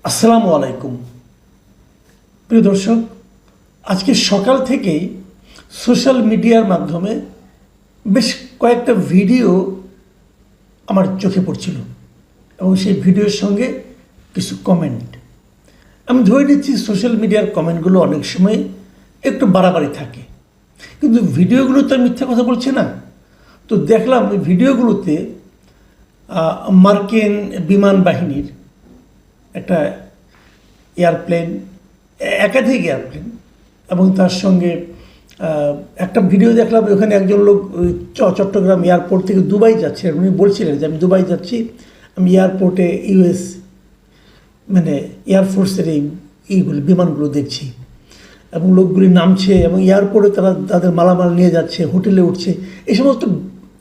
আসসালামু আলাইকুম প্রিয় দর্শক, আজকে সকাল থেকেই সোশ্যাল মিডিয়ার মাধ্যমে বেশ কয়েকটা ভিডিও আমার চোখে পড়ছিল এবং সেই ভিডিওর সঙ্গে কিছু কমেন্ট। আমি ধরে নিচ্ছি সোশ্যাল মিডিয়ার কমেন্টগুলো অনেক সময় একটু বাড়াবাড়ি থাকে, কিন্তু ভিডিওগুলো তো মিথ্যা কথা বলছে না। তো দেখলাম এই ভিডিওগুলোতে মার্কিন বিমান বাহিনীর একটা এয়ারপ্লেন, একাধিক এয়ারপ্লেন, এবং তার সঙ্গে একটা ভিডিও দেখলাম ওখানে একজন লোক চট্টগ্রাম এয়ারপোর্ট থেকে দুবাই যাচ্ছে। উনি বলছিলেন যে আমি দুবাই যাচ্ছি, আমি এয়ারপোর্টে ইউএস এয়ারফোর্সের এইগুলো বিমানগুলো দেখছি, এবং লোকগুলি নামছে এবং এয়ারপোর্টে তারা তাদের মালামাল নিয়ে যাচ্ছে, হোটেলে উঠছে। এই সমস্ত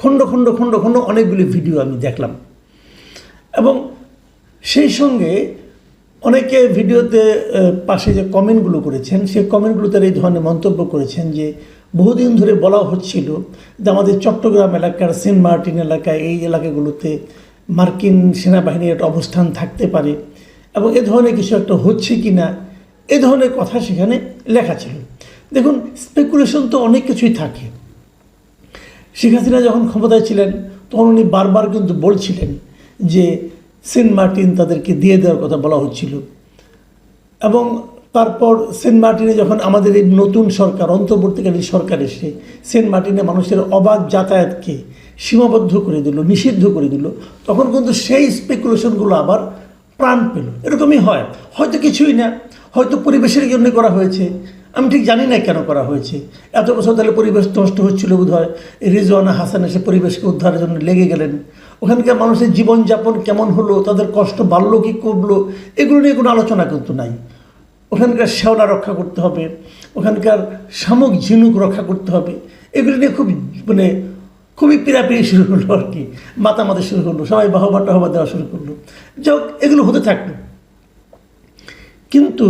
খণ্ড খণ্ড খণ্ড খণ্ড অনেকগুলি ভিডিও আমি দেখলাম। এবং সেই সঙ্গে অনেকে ভিডিওতে পাশে যে কমেন্টগুলো করেছেন, সেই কমেন্টগুলোতে এই ধরনের মন্তব্য করেছেন যে বহুদিন ধরে বলা হচ্ছিল যে আমাদের চট্টগ্রাম এলাকার সেন্ট মার্টিন এলাকায়, এই এলাকাগুলোতে মার্কিন সেনাবাহিনীর একটা অবস্থান থাকতে পারে এবং এ ধরনের কিছু একটা হচ্ছে কি না, এ ধরনের কথা সেখানে লেখা ছিল। দেখুন, স্পেকুলেশন তো অনেক কিছুই থাকে। শেখ হাসিনা যখন ক্ষমতায় ছিলেন তখন উনি বারবার কিন্তু বলছিলেন যে সেন্ট মার্টিন তাদেরকে দিয়ে দেওয়ার কথা বলা হচ্ছিল। এবং তারপর সেন্ট মার্টিনে যখন আমাদের এই নতুন সরকার, অন্তর্বর্তীকালীন সরকার এসে সেন্ট মার্টিনে মানুষের অবাধ যাতায়াতকে সীমাবদ্ধ করে দিল, নিষিদ্ধ করে দিল, তখন কিন্তু সেই স্পেকুলেশনগুলো আবার প্রাণ পেল। এরকমই হয়, হয়তো কিছুই না, হয়তো পরিবেশের জন্য করা হয়েছে, আমি ঠিক জানি না কেন করা হয়েছে। এত বছর তাহলে পরিবেশ নষ্ট হচ্ছিল বোধ হয়, রিজওয়ানা হাসান এসে পরিবেশকে উদ্ধারের জন্য লেগে গেলেন। ওখানকার মানুষের জীবনযাপন কেমন হলো, তাদের কষ্ট বাড়লো কি কমলো, এগুলো নিয়ে কোনো আলোচনা কিন্তু নাই। ওখানকার শ্যাওলা রক্ষা করতে হবে, ওখানকার শামুক ঝিনুক রক্ষা করতে হবে, এগুলো নিয়ে খুবই পীড়াপিড়ি শুরু হলো আর কি, মাতামাতি শুরু হলো, সবাই বাহবা টাহবা দেওয়া শুরু করলো। যাক, এগুলো হতে থাকলো। কিন্তু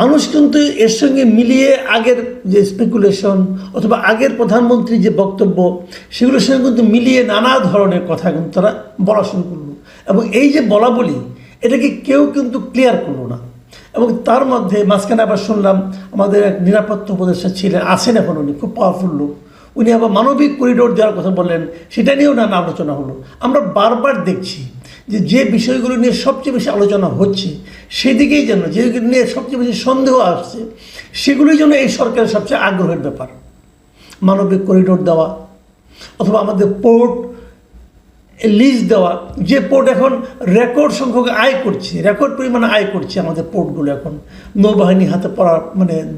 মানুষ কিন্তু এর সঙ্গে মিলিয়ে আগের যে স্পেকুলেশন অথবা আগের প্রধানমন্ত্রীর যে বক্তব্য, সেগুলোর সঙ্গে কিন্তু মিলিয়ে নানা ধরনের কথা কিন্তু তারা বলা শুরু করলো। এবং এই যে বলা বলি, এটাকে কেউ কিন্তু ক্লিয়ার করলো না। এবং তার মধ্যে মাঝখানে আবার শুনলাম আমাদের এক নিরাপত্তা উপদেষ্টা ছিলেন, আছেন এখন, উনি খুব পাওয়ারফুল লোক, উনি আবার মানবিক করিডোর দেওয়ার কথা বললেন, সেটা নিয়েও নানা আলোচনা হলো। আমরা বারবার দেখছি যে বিষয়গুলো নিয়ে সবচেয়ে বেশি আলোচনা হচ্ছে, সেদিকেই যেন, যেগুলো নিয়ে সবচেয়ে বেশি সন্দেহ আসছে, সেগুলোই যেন এই সরকারের সবচেয়ে আগ্রহের ব্যাপার। মানবিক করিডোর দেওয়া, অথবা আমাদের পোর্ট লিজ দেওয়া, যে পোর্ট এখন রেকর্ড সংখ্যক আয় করছে, রেকর্ড পরিমাণে আয় করছে আমাদের পোর্টগুলো এখন নৌবাহিনী হাতে পড়ার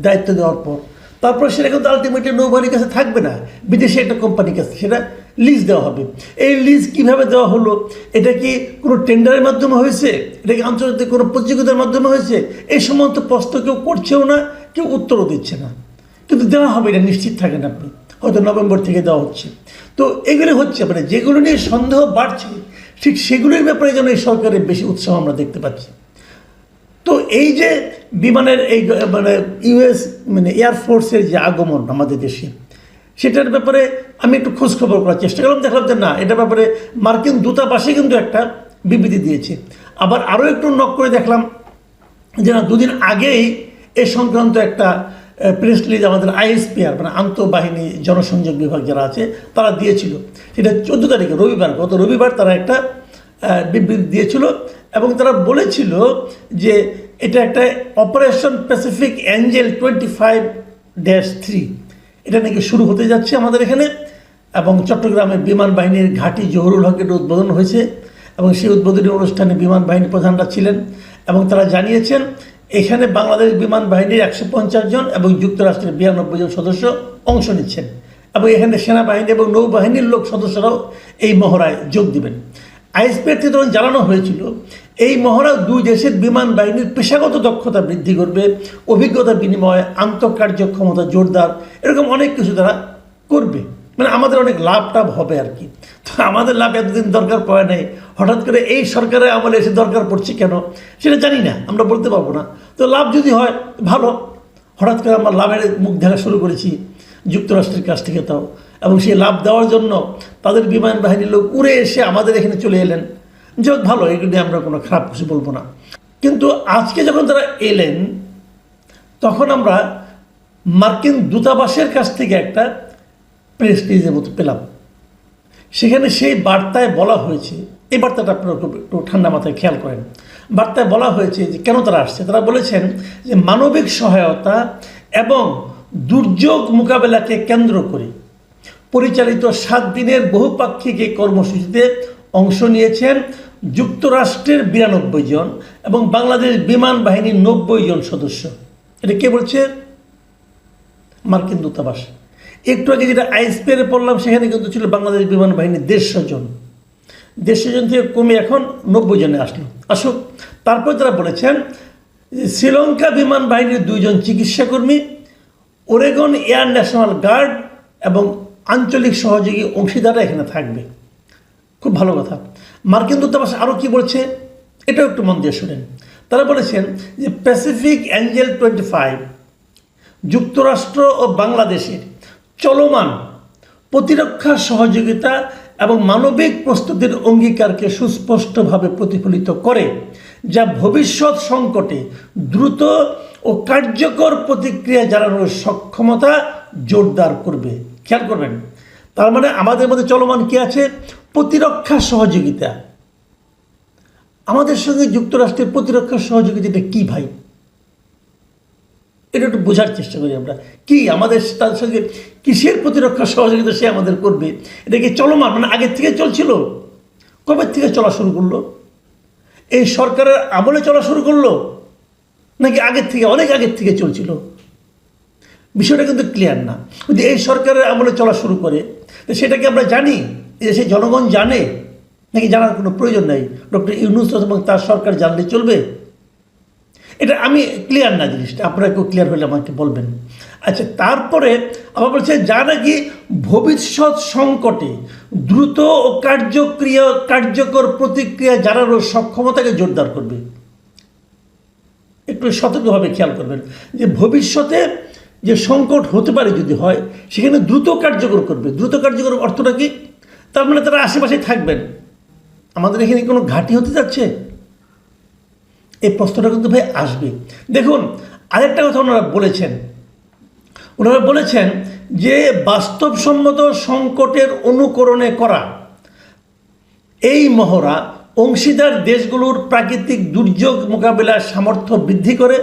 দায়িত্ব দেওয়ার পর। তারপর সেটা কিন্তু আলটিমেটলি নৌবাহিনীর কাছে থাকবে না, বিদেশি একটা কোম্পানির কাছে সেটা লিজ দেওয়া হবে। এই লিজ কিভাবে দেওয়া হলো, এটা কি কোনো টেন্ডারের মাধ্যমে হয়েছে, এটা কি আন্তর্জাতিক কোনো প্রতিযোগিতার মাধ্যমে হয়েছে, এই সমস্ত প্রশ্ন কেউ করছেও না, কেউ উত্তরও দিচ্ছে না। কিন্তু দেওয়া হবে, এটা নিশ্চিত থাকেন আপনি, হয়তো নভেম্বর থেকে দেওয়া হচ্ছে। তো এগুলো হচ্ছে যেগুলো নিয়ে সন্দেহ বাড়ছে, ঠিক সেগুলোর ব্যাপারে যেন এই সরকারের বেশি উৎসাহ আমরা দেখতে পাচ্ছি। তো এই যে বিমানের এই ইউএস এয়ারফোর্সের যে আগমন আমাদের দেশে, সেটার ব্যাপারে আমি একটু খোঁজখবর করার চেষ্টা করলাম, দেখলাম যে না, এটার ব্যাপারে মার্কিন দূতাবাসে কিন্তু একটা বিবৃতি দিয়েছে। আবার আরও একটু নক করে দেখলাম যে না, দুদিন আগেই এ সংক্রান্ত একটা প্রেস রিলিজ আমাদের আইএসপিআর আন্তঃবাহিনী জনসংযোগ বিভাগ যারা আছে তারা দিয়েছিল। সেটা 14 তারিখে রবিবার, গত রবিবার তারা একটা বিবৃতি দিয়েছিল এবং তারা বলেছিল যে এটা একটা অপারেশন প্যাসিফিক অ্যাঞ্জেল 25-3, এটা নাকি শুরু হতে যাচ্ছে আমাদের এখানে। এবং চট্টগ্রামের বিমান বাহিনীর ঘাঁটি জহুরুল হকের উদ্বোধন হয়েছে এবং সেই উদ্বোধনী অনুষ্ঠানে বিমান বাহিনী প্রধানরা ছিলেন এবং তারা জানিয়েছেন এখানে বাংলাদেশ বিমান বাহিনীর 150 জন এবং যুক্তরাষ্ট্রের 92 জন সদস্য অংশ নিচ্ছেন এবং এখানে সেনাবাহিনী এবং নৌবাহিনীর সদস্যরাও এই মহড়ায় যোগ দেবেন। আইএসপিআর থেকে তখন জানানো হয়েছিল এই মহড়া দুই দেশের বিমান বাহিনীর পেশাগত দক্ষতা বৃদ্ধি করবে, অভিজ্ঞতা বিনিময়, আন্তঃকার্যক্ষমতা জোরদার, এরকম অনেক কিছু তারা করবে। আমাদের অনেক লাভ টাভ হবে আর কি। তো আমাদের লাভ এতদিন দরকার পড়ে নাই, হঠাৎ করে এই সরকারের আমলে এসে দরকার পড়ছে কেন সেটা জানি না, আমরা বলতে পারবো না। তো লাভ যদি হয় ভালো, হঠাৎ করে আমরা লাভের মুখ দেখা শুরু করেছি যুক্তরাষ্ট্রের কাছ থেকে, তাও এবং সেই লাভ দেওয়ার জন্য তাদের বিমান বাহিনীর লোক উড়ে এসে আমাদের এখানে চলে এলেন। যাক, ভালো, এগুলো নিয়ে আমরা কোনো খারাপ কিছু বলবো না। কিন্তু আজকে যখন তারা এলেন তখন আমরা মার্কিন দূতাবাসের কাছ থেকে একটা প্রেস রিলিজের মতো পেলাম। সেখানে সেই বার্তায় বলা হয়েছে, এই বার্তাটা আপনারা একটু ঠান্ডা মাথায় খেয়াল করেন। বার্তায় বলা হয়েছে যে কেন তারা আসছে। তারা বলেছেন যে মানবিক সহায়তা এবং দুর্যোগ মোকাবেলাকে কেন্দ্র করে পরিচালিত 7 দিনের বহুপাক্ষিক এই কর্মসূচিতে অংশ নিয়েছেন যুক্তরাষ্ট্রের 92 জন এবং বাংলাদেশ বিমান বাহিনীর 90 জন সদস্য। এটা কে বলছে? মার্কিন দূতাবাস। একটু আগে যেটা আইএসপিআরে পড়লাম সেখানে কিন্তু ছিল বাংলাদেশ বিমান বাহিনীর 150 জন। 150 জন থেকে কমে এখন 90 জনে আসলো। আসুক, তারপর তারা বলেছেন যে শ্রীলঙ্কা বিমান বাহিনীর 2 জন চিকিৎসাকর্মী, ওরেগন এয়ার ন্যাশনাল গার্ড এবং আঞ্চলিক সহযোগী অংশীদাররা এখানে থাকবে। খুব ভালো কথা। মার্কিন দূতাবাস আরও কি বলছে এটাও একটু মন দিয়ে শুনেন। তারা বলেছেন যে প্যাসিফিক অ্যাঞ্জেল 25 যুক্তরাষ্ট্র ও বাংলাদেশের চলমান প্রতিরক্ষা সহযোগিতা এবং মানবিক প্রস্তুতির অঙ্গীকারকে সুস্পষ্টভাবে প্রতিফলিত করে, যা ভবিষ্যৎ সংকটে দ্রুত ও কার্যকর প্রতিক্রিয়া জানানোর সক্ষমতা জোরদার করবে। খেয়াল করবেন, তার মানে আমাদের মধ্যে চলমান কি আছে? প্রতিরক্ষা সহযোগিতা। আমাদের সঙ্গে যুক্তরাষ্ট্রের প্রতিরক্ষা সহযোগিতাটা কি ভাই? এটা একটু বোঝার চেষ্টা করি আমরা। কি আমাদের তার সঙ্গে কিসের প্রতিরক্ষা সহযোগিতা সে আমাদের করবে? এটা কি চলমান, মানে আগের থেকে চলছিল? কবে থেকে চলা শুরু করলো? এই সরকারের আমলে চলা শুরু করলো নাকি আগের থেকে, অনেক আগের থেকে চলছিল? বিষয়টা কিন্তু ক্লিয়ার না। যদি এই সরকারের আমলে চলা শুরু করে সেটাকে আমরা জানি, সে জনগণ জানে নাকি জানার কোনো প্রয়োজন নেই? ডক্টর ইউনূস এবং তার সরকার জানলে চলবে? এটা আমি ক্লিয়ার না জিনিসটা, আপনারা কেউ ক্লিয়ার হলে আমাকে বলবেন। আচ্ছা, তারপরে আবার বলছে যা নাকি ভবিষ্যৎ সংকটে দ্রুত ও কার্যকর প্রতিক্রিয়া জানানোর সক্ষমতাকে জোরদার করবে। একটু সতর্কভাবে খেয়াল করবেন যে ভবিষ্যতে যে সংকট হতে পারে যদি হয় সেখানে দ্রুত কার্যকর করবে। দ্রুত কার্যকর অর্থটা কি? তার মানে তারা আশেপাশে থাকবেন। আমাদের এখানে কোনো ঘাঁটি হতে যাচ্ছে? এই প্রশ্নটা কিন্তু ভাই আসবে। দেখুন, আরেকটা কথা ওনারা বলেছেন যে বাস্তবসম্মত সংকটের অনুকরণে করা এই মহড়া অংশীদার দেশগুলোর প্রাকৃতিক দুর্যোগ মোকাবিলার সামর্থ্য বৃদ্ধি করে,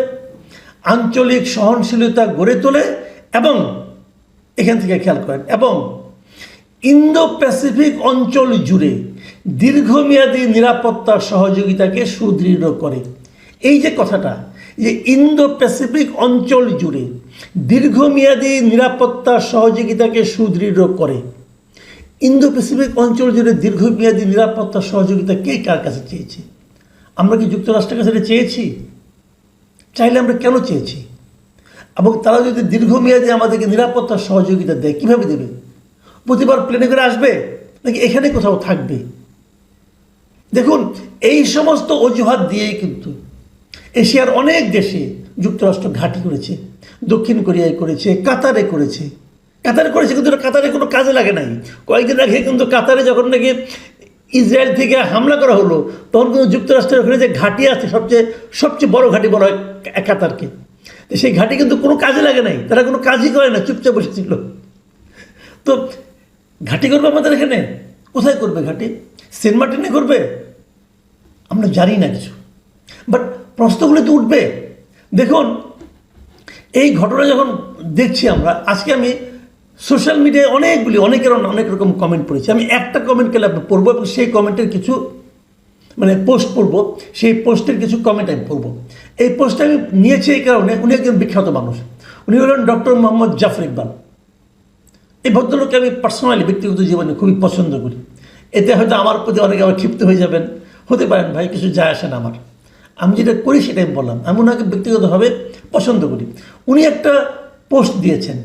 আঞ্চলিক সহনশীলতা গড়ে তোলে এবং এখান থেকে খেয়াল করেন, এবং ইন্দো প্যাসিফিক অঞ্চল জুড়ে দীর্ঘমেয়াদী নিরাপত্তা সহযোগিতাকে সুদৃঢ় করে। এই যে কথাটা, যে ইন্দো প্যাসিফিক অঞ্চল জুড়ে দীর্ঘমেয়াদী নিরাপত্তা সহযোগিতাকে সুদৃঢ় করে। ইন্দো প্যাসিফিক অঞ্চল জুড়ে দীর্ঘমেয়াদী নিরাপত্তা সহযোগিতা কে কার কাছে চেয়েছে? আমরা কি যুক্তরাষ্ট্রের কাছে চেয়েছি? চাইলে আমরা কেন চেয়েছি? এবং তারা যদি দীর্ঘমেয়াদী আমাদেরকে নিরাপত্তা সহযোগিতা দেয়, কীভাবে দেবে? প্রতিবার প্লেনে করে আসবে নাকি এখানে কোথাও থাকবে? দেখুন, এই সমস্ত অজুহাত দিয়েই কিন্তু এশিয়ার অনেক দেশে যুক্তরাষ্ট্র ঘাঁটি করেছে। দক্ষিণ কোরিয়ায় করেছে, কাতারে করেছে কিন্তু কাতারে কোনো কাজে লাগে নাই। কয়েকদিন আগে কিন্তু কাতারে যখন নাকি ইসরায়েল থেকে হামলা করা হলো তখন কিন্তু যুক্তরাষ্ট্রের ওখানে যে ঘাঁটি আছে সবচেয়ে বড় ঘাঁটি বলা হয় কাতারকে, সেই ঘাঁটি কিন্তু কোনো কাজে লাগে নাই। তারা কোনো কাজই করে না, চুপচাপ বসেছিল। তো ঘাঁটি করবে আমাদের এখানে? কোথায় করবে ঘাঁটি? সেন্ট মার্টিনে করবে? আমরা জানি না কিছু, বাট প্রশ্নগুলো তো উঠবে। দেখুন, এই ঘটনা যখন দেখছি আমরা, আজকে আমি সোশ্যাল মিডিয়ায় অনেকের অনেক রকম কমেন্ট পড়েছি। আমি একটা কমেন্ট কেলে আপনি পড়বো এবং সেই কমেন্টের কিছু পোস্ট পড়বো, সেই পোস্টের কিছু কমেন্ট আমি পড়বো। এই পোস্টটা আমি নিয়েছি এই কারণে, উনি একজন বিখ্যাত মানুষ। উনি হলেন ডক্টর মোহাম্মদ জাফর ইকবাল। এই ভদ্রলোককে আমি পার্সোনালি ব্যক্তিগত জীবনে খুবই পছন্দ করি। এতে হয়তো আমার প্রতি অনেকে আবার ক্ষিপ্ত হয়ে যাবেন, হতে পারেন ভাই, কিছু যায় আসে না আমার। আমি যেটা করি সেটাই বললাম। আমি ওনাকে ব্যক্তিগতভাবে পছন্দ করি। উনি একটা পোস্ট দিয়েছেন,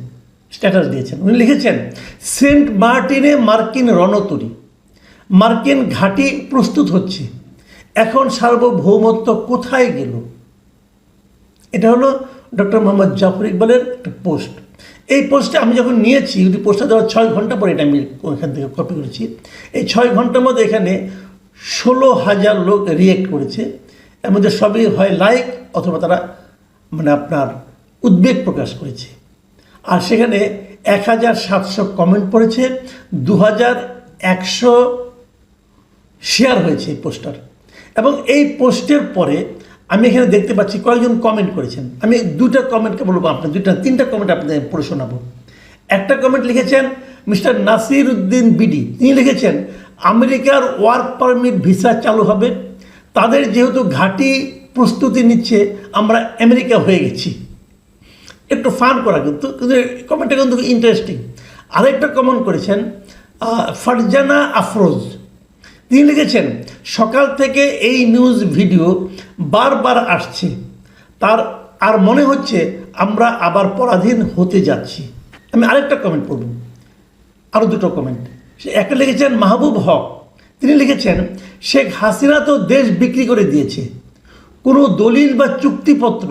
স্ট্যাটাস দিয়েছেন। উনি লিখেছেন, সেন্ট মার্টিনে মার্কিন রণতরী, মার্কিন ঘাঁটি প্রস্তুত হচ্ছে, এখন সার্বভৌমত্ব কোথায় গেল? এটা হলো ডক্টর মোহাম্মদ জাফর ইকবালের একটা পোস্ট। এই পোস্টটা আমি যখন নিয়েছি, পোস্টটা দেওয়ার 6 ঘন্টা পরে এটা আমি ওখান থেকে কপি করেছি। এই 6 ঘন্টার মধ্যে এখানে 16,000 লোক রিয়েক্ট করেছে এর মধ্যে সবই হয় লাইক অথবা তারা মানে আপনার উদ্বেগ প্রকাশ করেছে। আর সেখানে 1700 কমেন্ট পড়েছে, 2100 শেয়ার হয়েছে এই পোস্টার। এবং এই পোস্টের পরে আমি এখানে দেখতে পাচ্ছি কয়েকজন কমেন্ট করেছেন। আমি দুটা কমেন্টকে বলবো, আপনার তিনটা কমেন্ট আপনাদের পড়ে শোনাবো। একটা কমেন্ট লিখেছেন মিস্টার নাসির উদ্দিন বিডি, তিনি লিখেছেন আমেরিকার ওয়ার্ক পারমিট ভিসা চালু হবে, তাদের যেহেতু ঘাঁটি প্রস্তুতি নিচ্ছে আমরা আমেরিকা হয়ে গেছি। একটু ফান করা কিন্তু কমেন্টটা কিন্তু ইন্টারেস্টিং। আরেকটা কমেন্ট করেছেন ফারজানা আফরোজ, তিনি লিখেছেন সকাল থেকে এই নিউজ ভিডিও বারবার আসছে, তার আর মনে হচ্ছে আমরা আবার পরাধীন হতে যাচ্ছি। আমি আরেকটা কমেন্ট পড়ব, আরও দুটো কমেন্ট। একটা লিখেছেন মাহবুব হক, তিনি লিখেছেন শেখ হাসিনা তো দেশ বিক্রি করে দিয়েছে, কোনো দলিল বা চুক্তিপত্র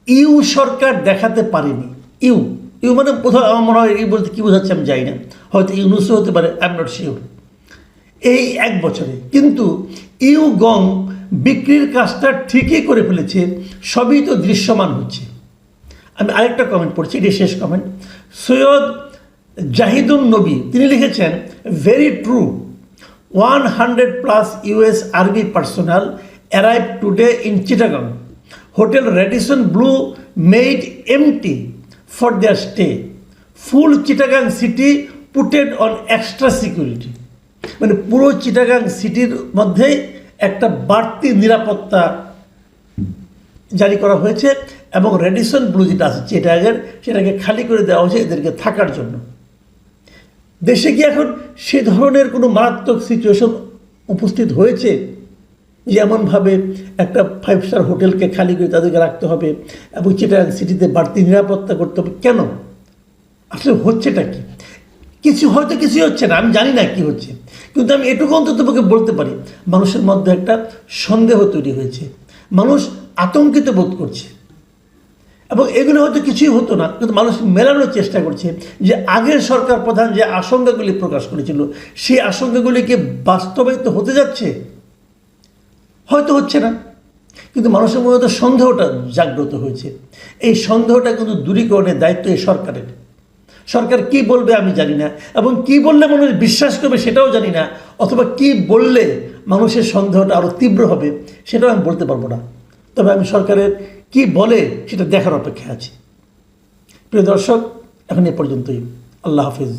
ইউ সরকার দেখাতে পারেনি। ইউ মানে কোথাও আমার মনে হয় এই বলতে কী বোঝাচ্ছে আমি জানি না, হয়তো ইউনুসও হতে পারে, আই এম নট শিওর। এই 1 বছরে কিন্তু ইউ গং বিক্রির কাজটা ঠিকই করে ফেলেছে, সবই তো দৃশ্যমান হচ্ছে। আমি আরেকটা কমেন্ট পড়ছি, এটি শেষ কমেন্ট। সৈয়দ জাহিদুন নবী, তিনি লিখেছেন very true, 100+ US army personal arrive today in Chittagong, hotel Radisson Blu made empty for their stay, full Chittagong city putted on extra security. মানে পুরো চিটাগাং সিটির মধ্যেই একটা বাড়তি নিরাপত্তা জারি করা হয়েছে এবং রেডিসন ব্লু যেটা আছে চিটাগাং সেটাকে খালি করে দেওয়া হয়েছে এদেরকে থাকার জন্য। দেশে কি এখন সে ধরনের কোনো মারাত্মক সিচুয়েশন উপস্থিত হয়েছে যেমনভাবে একটা 5 স্টার হোটেলকে খালি করে তাদেরকে রাখতে হবে এবং চিটাগাং সিটিতে বাড়তি নিরাপত্তা করতে হবে? কেন? আসলে হচ্ছেটা কি? কিছু হয়তো কিছুই হচ্ছে না, আমি জানি না কি হচ্ছে, কিন্তু আমি এটুকু অন্তত তোমাকে বলতে পারি মানুষের মধ্যে একটা সন্দেহ তৈরি হয়েছে, মানুষ আতঙ্কিত বোধ করছে। এবং এগুলো হয়তো কিছুই হতো না, কিন্তু মানুষ মেলানোর চেষ্টা করছে যে আগের সরকার প্রধান যে আশঙ্কাগুলি প্রকাশ করেছিল সেই আশঙ্কাগুলিকে বাস্তবায়িত হতে যাচ্ছে, হয়তো হচ্ছে না, কিন্তু মানুষের মধ্যে সন্দেহটা জাগ্রত হয়েছে। এই সন্দেহটা কিন্তু দূরীকরণের দায়িত্ব এই সরকারের। সরকার কি বলবে আমি জানি না, এবং কি বললে মানুষ বিশ্বাস করবে সেটাও জানি না, অথবা কি বললে মানুষের সন্দেহটা আরও তীব্র হবে সেটাও আমি বলতে পারবো না। তবে আমি সরকারের কি বলে সেটা দেখার অপেক্ষা আছি। প্রিয় দর্শক, এখন এ পর্যন্তই। আল্লাহ হাফিজ।